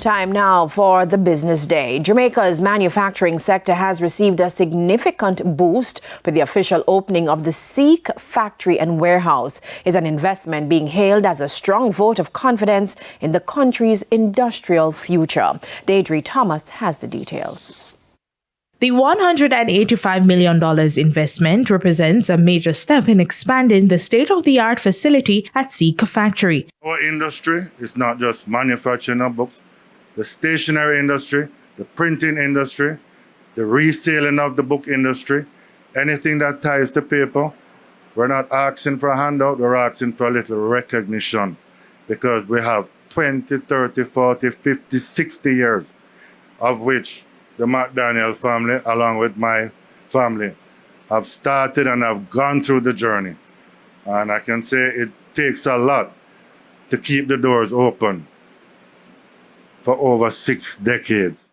Time now for the business day. Jamaica's manufacturing sector has received a significant boost with the official opening of the Seek factory and warehouse. It's an investment being hailed as a strong vote of confidence in the country's industrial future. Deidre Thomas has the details. The $185 million investment represents a major step in expanding the state-of-the-art facility at Seek factory. Our industry is not just manufacturing of books. The stationery industry, the printing industry, the reselling of the book industry, anything that ties to paper, we're not asking for a handout, we're asking for a little recognition because we have 20, 30, 40, 50, 60 years of which the McDaniel family, along with my family, have started and have gone through the journey. And I can say it takes a lot to keep the doors open for over 6 decades.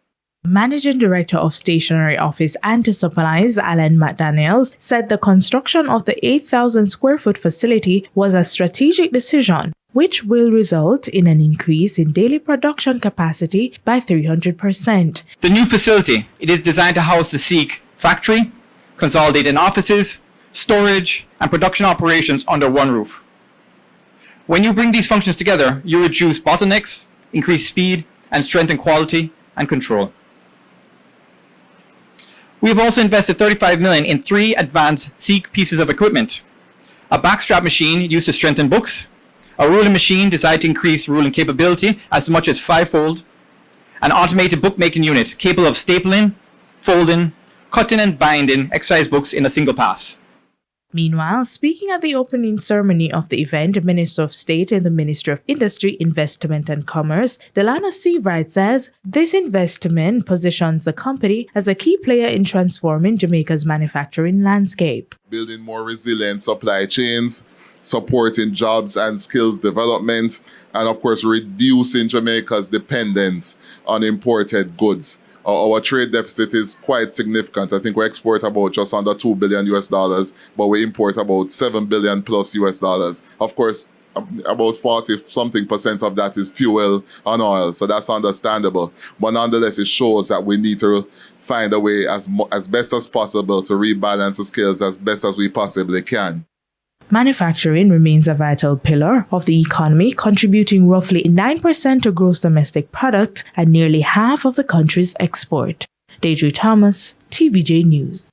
Managing Director of Stationery Office and Supplies, Alan McDaniels, said the construction of the 8,000 square foot facility was a strategic decision, which will result in an increase in daily production capacity by 300%. The new facility, it is designed to house the Seek factory, consolidating offices, storage, and production operations under one roof. When you bring these functions together, you reduce bottlenecks, increase speed, and strengthen quality and control. We have also invested $35 million in 3 advanced Seek pieces of equipment: a backstrap machine used to strengthen books, a ruling machine designed to increase ruling capability as much as 5-fold, an automated bookmaking unit capable of stapling, folding, cutting and binding exercise books in a single pass. Meanwhile, speaking at the opening ceremony of the event, Minister of State in the Ministry of Industry, Investment and Commerce, Delana Seabright, says this investment positions the company as a key player in transforming Jamaica's manufacturing landscape. Building more resilient supply chains, supporting jobs and skills development, and of course reducing Jamaica's dependence on imported goods. Our trade deficit is quite significant. I think we export about just under $2 billion US, but we import about $7 billion plus US. Of course, about 40-something% of that is fuel and oil, so that's understandable. But nonetheless, it shows that we need to find a way as best as possible to rebalance the scales as best as we possibly can. Manufacturing remains a vital pillar of the economy, contributing roughly 9% to gross domestic product and nearly half of the country's export. Deidre Thomas, TVJ News.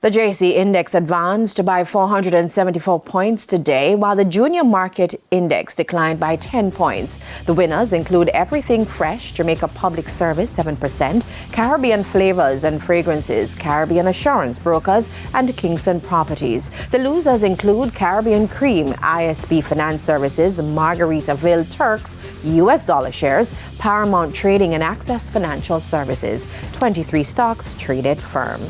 The JC Index advanced by 474 points today, while the Junior Market Index declined by 10 points. The winners include Everything Fresh, Jamaica Public Service 7%, Caribbean Flavors and Fragrances, Caribbean Assurance Brokers, and Kingston Properties. The losers include Caribbean Cream, ISP Finance Services, Margaritaville Turks, US Dollar Shares, Paramount Trading and Access Financial Services. 23 stocks traded firm.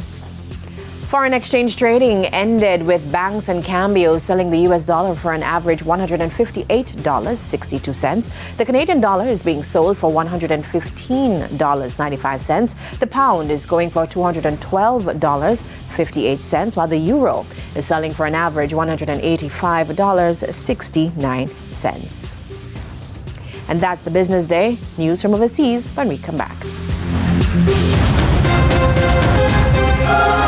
Foreign exchange trading ended with banks and cambios selling the US dollar for an average $158.62. The Canadian dollar is being sold for $115.95. The pound is going for $212.58, while the euro is selling for an average $185.69. And that's the business day. News from overseas when we come back.